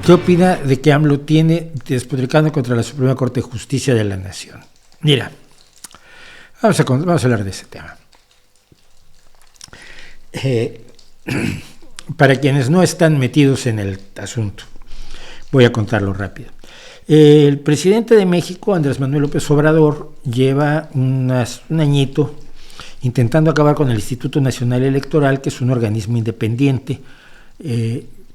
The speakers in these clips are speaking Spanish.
¿Qué opina de que AMLO tiene despotricando contra la Suprema Corte de Justicia de la Nación? Mira, vamos a hablar de ese tema. Para quienes no están metidos en el asunto, voy a contarlo rápido. El presidente de México, Andrés Manuel López Obrador, lleva un añito intentando acabar con el Instituto Nacional Electoral, que es un organismo independiente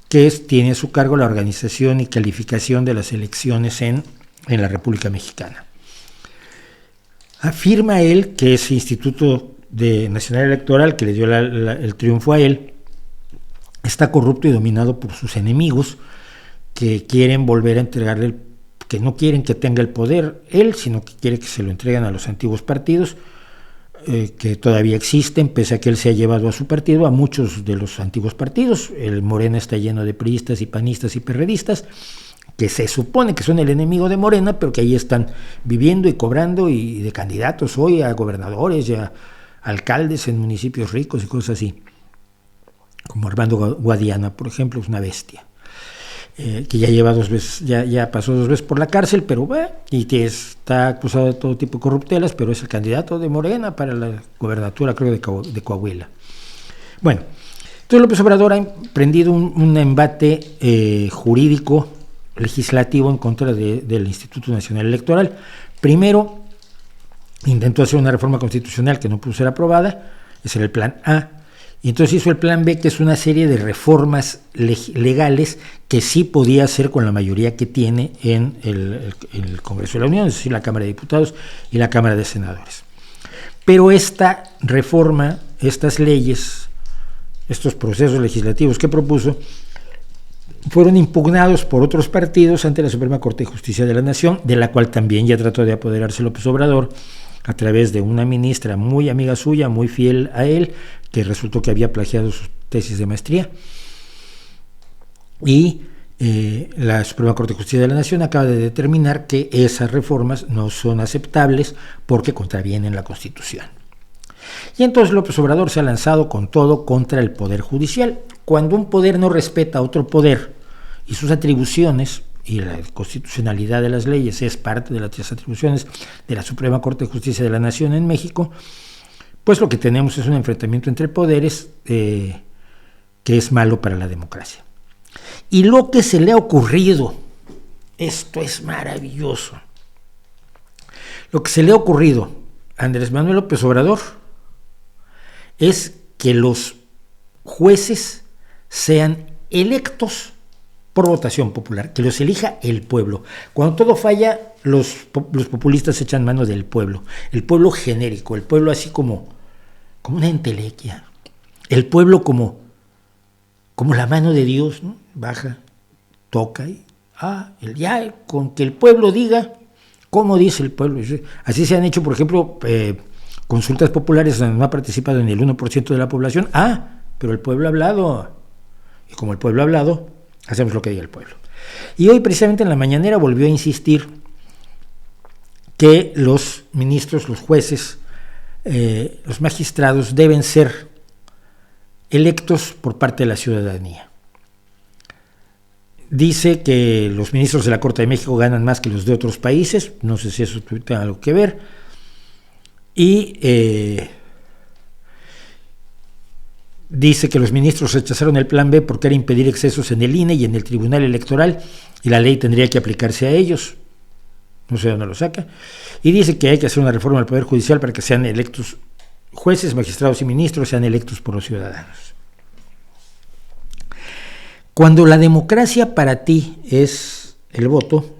que tiene a su cargo la organización y calificación de las elecciones en la República Mexicana. Afirma él que ese Instituto Nacional Electoral, que le dio el triunfo a él, está corrupto y dominado por sus enemigos, que quieren volver a entregarle, que no quieren que tenga el poder él, sino que quiere que se lo entreguen a los antiguos partidos, que todavía existen, pese a que él se ha llevado a su partido a muchos de los antiguos partidos. El Morena está lleno de priistas y panistas y perredistas, que se supone que son el enemigo de Morena, pero que ahí están viviendo y cobrando, y de candidatos hoy a gobernadores y a alcaldes en municipios ricos y cosas así, como Armando Guadiana, por ejemplo, es una bestia. Que ya lleva 2 veces, ya pasó 2 veces por la cárcel, pero y que está acusado de todo tipo de corruptelas, pero es el candidato de Morena para la gobernatura, creo, de Coahuila. Bueno, entonces López Obrador ha emprendido un embate jurídico, legislativo, en contra del Instituto Nacional Electoral. Primero, intentó hacer una reforma constitucional que no pudo ser aprobada, ese era el plan A. Y entonces hizo el plan B, que es una serie de reformas legales que sí podía hacer con la mayoría que tiene en el Congreso de la Unión, es decir, la Cámara de Diputados y la Cámara de Senadores. Pero esta reforma, estas leyes, estos procesos legislativos que propuso, fueron impugnados por otros partidos ante la Suprema Corte de Justicia de la Nación, de la cual también ya trató de apoderarse López Obrador, a través de una ministra muy amiga suya, muy fiel a él, que resultó que había plagiado sus tesis de maestría. Y la Suprema Corte de Justicia de la Nación acaba de determinar que esas reformas no son aceptables porque contravienen la Constitución. Y entonces López Obrador se ha lanzado con todo contra el Poder Judicial. Cuando un poder no respeta a otro poder y sus atribuciones, y la constitucionalidad de las leyes es parte de las atribuciones de la Suprema Corte de Justicia de la Nación en México, pues lo que tenemos es un enfrentamiento entre poderes que es malo para la democracia. Y lo que se le ha ocurrido, esto es maravilloso, lo que se le ha ocurrido a Andrés Manuel López Obrador es que los jueces sean electos por votación popular, que los elija el pueblo. Cuando todo falla, los populistas echan mano del pueblo, el pueblo genérico, el pueblo así como una entelequia, el pueblo como la mano de Dios, ¿no? Baja, toca y ya con que el pueblo diga cómo dice el pueblo. Así se han hecho, por ejemplo, consultas populares donde no ha participado ni el 1% de la población. Pero el pueblo ha hablado, y como el pueblo ha hablado, hacemos lo que diga el pueblo. Y hoy, precisamente en la mañanera, volvió a insistir que los ministros, los jueces, los magistrados deben ser electos por parte de la ciudadanía. Dice que los ministros de la Corte de México ganan más que los de otros países, no sé si eso tiene algo que ver, y dice que los ministros rechazaron el plan B porque era impedir excesos en el INE y en el Tribunal Electoral, y la ley tendría que aplicarse a ellos. No sé dónde lo saca. Y dice que hay que hacer una reforma del Poder Judicial para que sean electos jueces, magistrados y ministros, sean electos por los ciudadanos. Cuando la democracia para ti es el voto,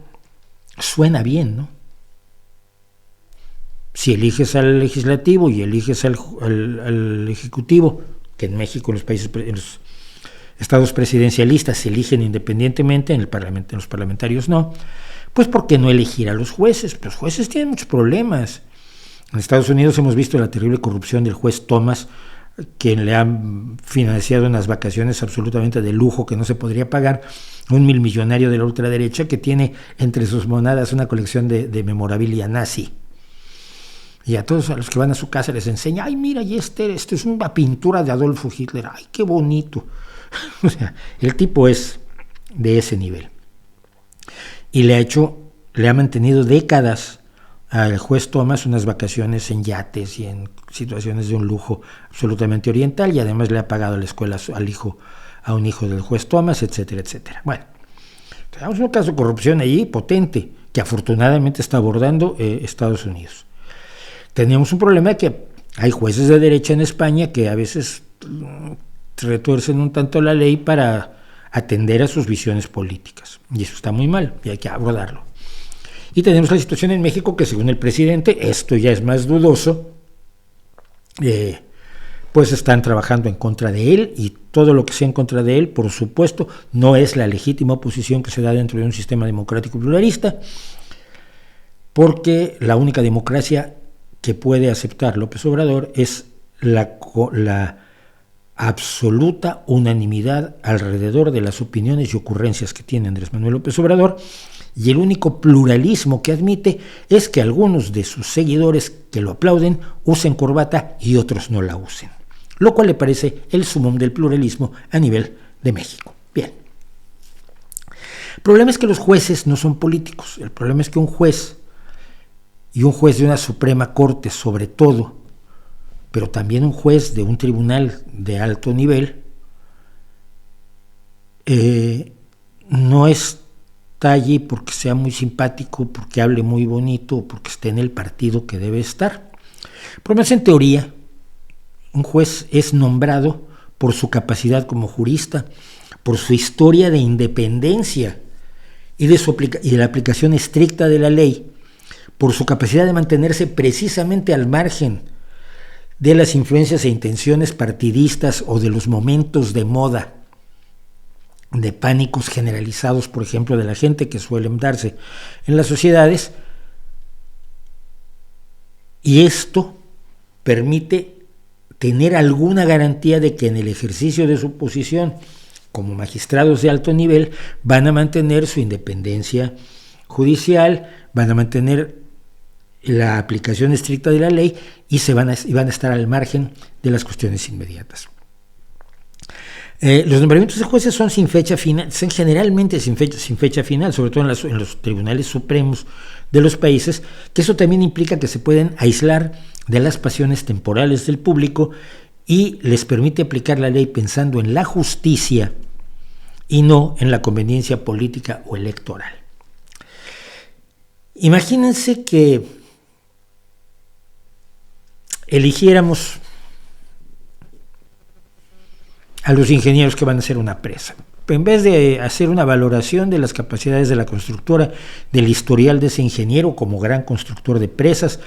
suena bien, ¿no? Si eliges al legislativo y eliges al ejecutivo, que en México, en los estados presidencialistas se eligen independientemente, en los parlamentarios no, pues ¿por qué no elegir a los jueces? Pues los jueces tienen muchos problemas. En Estados Unidos hemos visto la terrible corrupción del juez Thomas, quien le han financiado unas vacaciones absolutamente de lujo que no se podría pagar, un millonario de la ultraderecha que tiene entre sus monadas una colección de memorabilia nazi. Y a todos a los que van a su casa les enseña, ay, mira, y este es una pintura de Adolfo Hitler, ay, qué bonito. O sea, el tipo es de ese nivel. y le ha mantenido décadas al juez Thomas unas vacaciones en yates y en situaciones de un lujo absolutamente oriental, y además le ha pagado la escuela a un hijo del juez Thomas, etcétera, etcétera. Bueno, tenemos un caso de corrupción allí potente que afortunadamente está abordando Estados Unidos. Tenemos un problema que hay jueces de derecha en España que a veces retuercen un tanto la ley para atender a sus visiones políticas, y eso está muy mal y hay que abordarlo. Y tenemos la situación en México que, según el presidente, esto ya es más dudoso, pues están trabajando en contra de él, y todo lo que sea en contra de él, por supuesto, no es la legítima oposición que se da dentro de un sistema democrático pluralista, porque la única democracia que puede aceptar López Obrador es la absoluta unanimidad alrededor de las opiniones y ocurrencias que tiene Andrés Manuel López Obrador, y el único pluralismo que admite es que algunos de sus seguidores que lo aplauden usen corbata y otros no la usen, lo cual le parece el sumum del pluralismo a nivel de México. Bien. El problema es que los jueces no son políticos. El problema es que un juez, y un juez de una Suprema Corte sobre todo, pero también un juez de un tribunal de alto nivel, no está allí porque sea muy simpático, porque hable muy bonito o porque esté en el partido que debe estar. Por lo menos en teoría, un juez es nombrado por su capacidad como jurista, por su historia de independencia y de la aplicación estricta de la ley, por su capacidad de mantenerse precisamente al margen de las influencias e intenciones partidistas o de los momentos de moda, de pánicos generalizados, por ejemplo, de la gente que suelen darse en las sociedades, y esto permite tener alguna garantía de que en el ejercicio de su posición como magistrados de alto nivel van a mantener su independencia judicial, van a mantener la aplicación estricta de la ley y van a estar al margen de las cuestiones inmediatas. Los nombramientos de jueces son sin fecha final, son generalmente sin fecha final, sobre todo en los tribunales supremos de los países, que eso también implica que se pueden aislar de las pasiones temporales del público y les permite aplicar la ley pensando en la justicia y no en la conveniencia política o electoral. Imagínense que eligiéramos a los ingenieros que van a hacer una presa. En vez de hacer una valoración de las capacidades de la constructora, del historial de ese ingeniero como gran constructor de presas,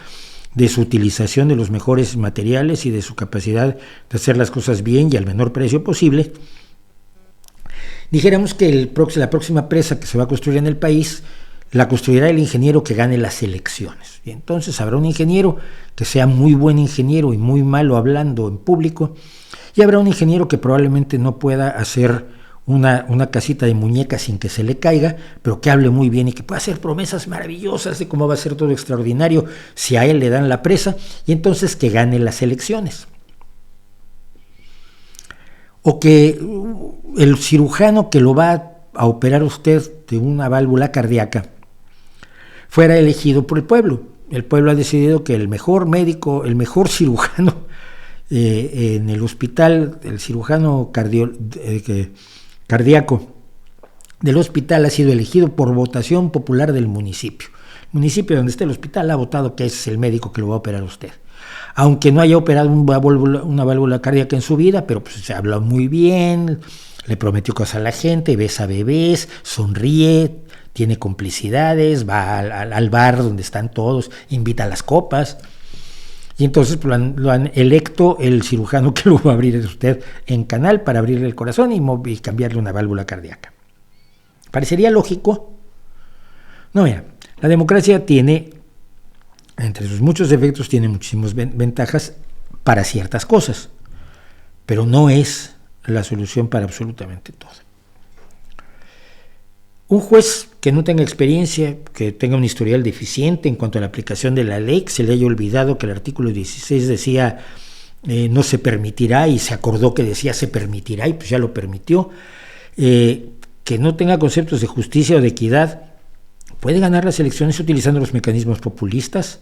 de su utilización de los mejores materiales y de su capacidad de hacer las cosas bien y al menor precio posible, dijéramos que la próxima presa que se va a construir en el país la construirá el ingeniero que gane las elecciones. Y entonces habrá un ingeniero que sea muy buen ingeniero y muy malo hablando en público, y habrá un ingeniero que probablemente no pueda hacer una casita de muñecas sin que se le caiga, pero que hable muy bien y que pueda hacer promesas maravillosas de cómo va a ser todo extraordinario si a él le dan la presa, y entonces que gane las elecciones. O que el cirujano que lo va a operar usted de una válvula cardíaca fuera elegido por el pueblo. El pueblo ha decidido que el mejor médico, el mejor cirujano en el hospital, el cirujano cardíaco del hospital ha sido elegido por votación popular del municipio. El municipio donde esté el hospital ha votado que ese es el médico que lo va a operar a usted. Aunque no haya operado una válvula cardíaca en su vida, pero pues se habla muy bien, le prometió cosas a la gente, besa bebés, sonríe, tiene complicidades, va al bar donde están todos, invita a las copas. Y entonces lo han electo el cirujano que lo va a abrir a usted en canal para abrirle el corazón y cambiarle una válvula cardíaca. ¿Parecería lógico? No, mira, la democracia tiene, entre sus muchos defectos, tiene muchísimas ventajas para ciertas cosas, pero no es la solución para absolutamente todo. Un juez que no tenga experiencia, que tenga un historial deficiente en cuanto a la aplicación de la ley, que se le haya olvidado que el artículo 16 decía no se permitirá y se acordó que decía se permitirá y pues ya lo permitió, que no tenga conceptos de justicia o de equidad puede ganar las elecciones utilizando los mecanismos populistas,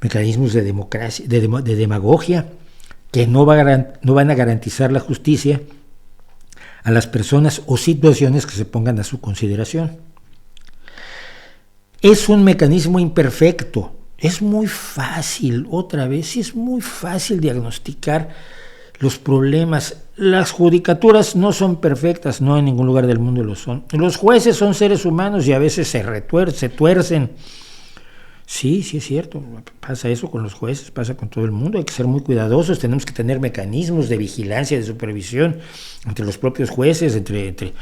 mecanismos de democracia, de demagogia, que no van a garantizar la justicia a las personas o situaciones que se pongan a su consideración. Es un mecanismo imperfecto. Es muy fácil, otra vez, es muy fácil diagnosticar los problemas. Las judicaturas no son perfectas, no en ningún lugar del mundo lo son. Los jueces son seres humanos y a veces se tuercen. Sí, es cierto, pasa eso con los jueces, pasa con todo el mundo, hay que ser muy cuidadosos, tenemos que tener mecanismos de vigilancia, de supervisión entre los propios jueces, entre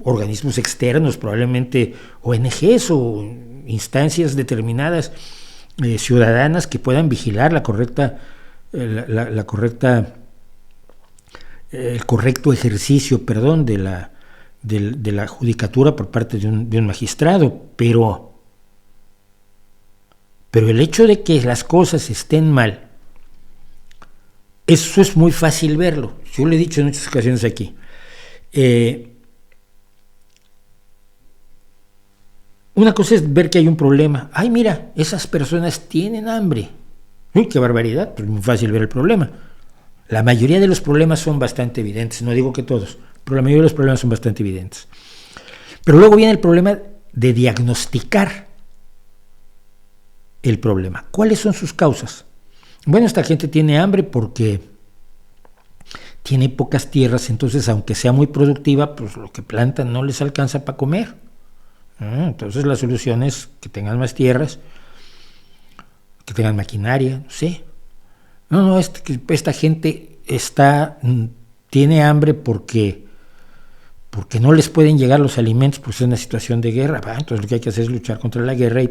organismos externos, probablemente ONGs o instancias determinadas ciudadanas que puedan vigilar el correcto ejercicio, de la judicatura por parte de un magistrado, pero el hecho de que las cosas estén mal, eso es muy fácil verlo. Yo lo he dicho en muchas ocasiones aquí. Una cosa es ver que hay un problema. Ay, mira, esas personas tienen hambre. Uy, qué barbaridad, pero es muy fácil ver el problema. La mayoría de los problemas son bastante evidentes, no digo que todos, pero la mayoría de los problemas son bastante evidentes. Pero luego viene el problema de diagnosticar el problema. ¿Cuáles son sus causas? Bueno, esta gente tiene hambre porque tiene pocas tierras, entonces aunque sea muy productiva, pues lo que plantan no les alcanza para comer. Entonces la solución es que tengan más tierras, que tengan maquinaria, no sé. Esta gente tiene hambre porque no les pueden llegar los alimentos, porque es una situación de guerra. Entonces lo que hay que hacer es luchar contra la guerra y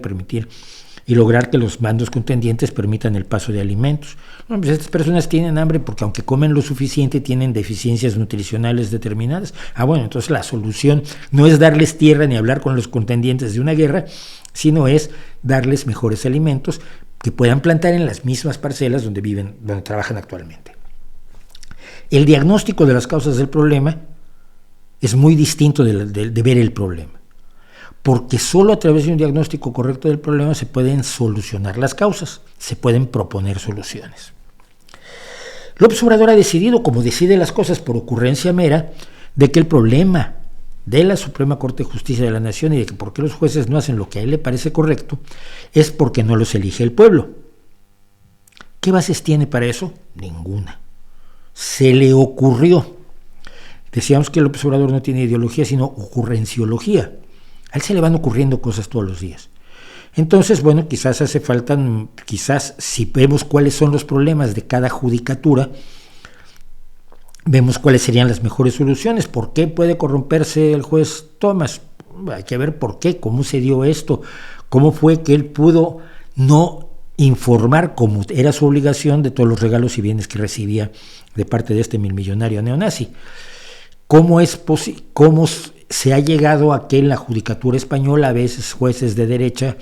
lograr que los bandos contendientes permitan el paso de alimentos. Pues estas personas tienen hambre porque aunque comen lo suficiente tienen deficiencias nutricionales determinadas. Entonces la solución no es darles tierra ni hablar con los contendientes de una guerra, sino es darles mejores alimentos que puedan plantar en las mismas parcelas donde trabajan actualmente. El diagnóstico de las causas del problema es muy distinto de ver el problema, porque solo a través de un diagnóstico correcto del problema se pueden solucionar las causas, se pueden proponer soluciones. López Obrador ha decidido, como decide las cosas por ocurrencia mera, de que el problema de la Suprema Corte de Justicia de la Nación y de que por qué los jueces no hacen lo que a él le parece correcto es porque no los elige el pueblo. ¿Qué bases tiene para eso? Ninguna. Se le ocurrió. Decíamos que López Obrador no tiene ideología, sino ocurrenciología. A él se le van ocurriendo cosas todos los días. Entonces, quizás hace falta, si vemos cuáles son los problemas de cada judicatura, vemos cuáles serían las mejores soluciones. ¿Por qué puede corromperse el juez Thomas? Hay que ver por qué, cómo se dio esto, cómo fue que él pudo no informar, como era su obligación, de todos los regalos y bienes que recibía de parte de este millonario neonazi. ¿Cómo se ha llegado a que en la judicatura española a veces jueces de derecha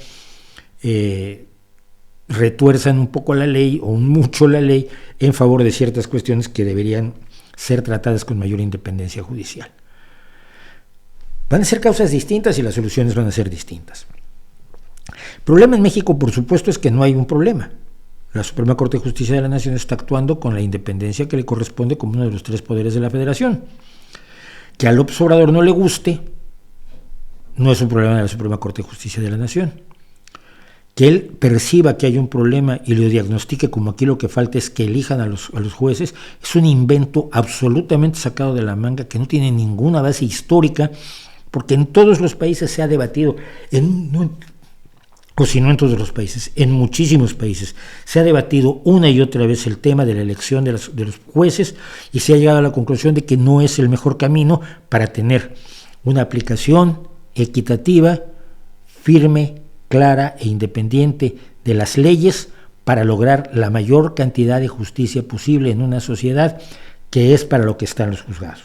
retuerzan un poco la ley o mucho la ley en favor de ciertas cuestiones que deberían ser tratadas con mayor independencia judicial? Van a ser causas distintas y las soluciones van a ser distintas. El problema en México, por supuesto, es que no hay un problema. La Suprema Corte de Justicia de la Nación está actuando con la independencia que le corresponde como uno de los tres poderes de la Federación. Que a López Obrador no le guste, no es un problema de la Suprema Corte de Justicia de la Nación. Que él perciba que hay un problema y lo diagnostique como aquí lo que falta es que elijan a los jueces, es un invento absolutamente sacado de la manga que no tiene ninguna base histórica, porque en todos los países se ha debatido, o si no en todos los países, en muchísimos países, se ha debatido una y otra vez el tema de la elección de los jueces y se ha llegado a la conclusión de que no es el mejor camino para tener una aplicación equitativa, firme, clara e independiente de las leyes para lograr la mayor cantidad de justicia posible en una sociedad, que es para lo que están los juzgados.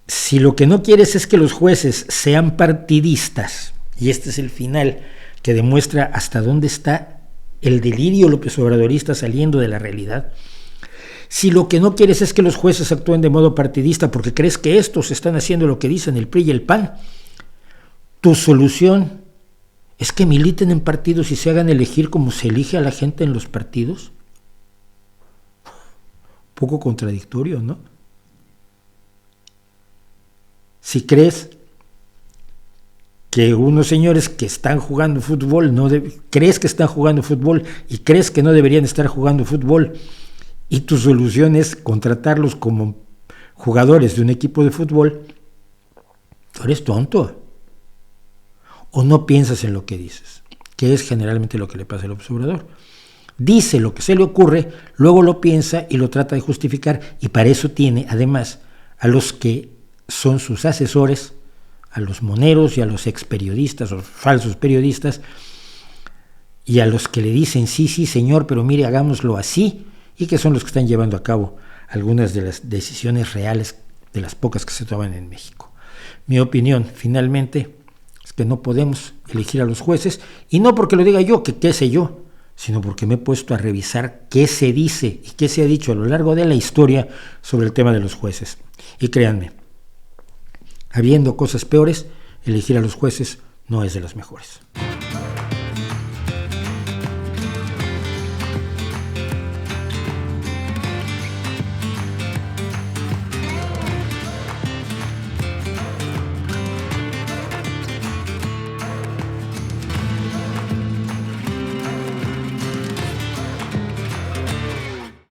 Si lo que no quieres es que los jueces sean partidistas, y este es el final que demuestra hasta dónde está el delirio López Obradorista saliendo de la realidad, Si lo que no quieres es que los jueces actúen de modo partidista porque crees que estos están haciendo lo que dicen el PRI y el PAN, tu solución es que militen en partidos y se hagan elegir como se elige a la gente en los partidos. Poco contradictorio, ¿no? Si crees que unos señores que están jugando fútbol, crees que están jugando fútbol y crees que no deberían estar jugando fútbol, y tu solución es contratarlos como jugadores de un equipo de fútbol, tú eres tonto. O no piensas en lo que dices, que es generalmente lo que le pasa al observador. Dice lo que se le ocurre, luego lo piensa y lo trata de justificar, y para eso tiene además a los que son sus asesores, a los moneros y a los experiodistas o falsos periodistas, y a los que le dicen sí, señor, pero mire, hagámoslo así, y que son los que están llevando a cabo algunas de las decisiones reales, de las pocas que se toman en México. Mi opinión, finalmente, es que no podemos elegir a los jueces, y no porque lo diga yo, que qué sé yo, sino porque me he puesto a revisar qué se dice y qué se ha dicho a lo largo de la historia sobre el tema de los jueces. Y créanme, habiendo cosas peores, elegir a los jueces no es de las mejores.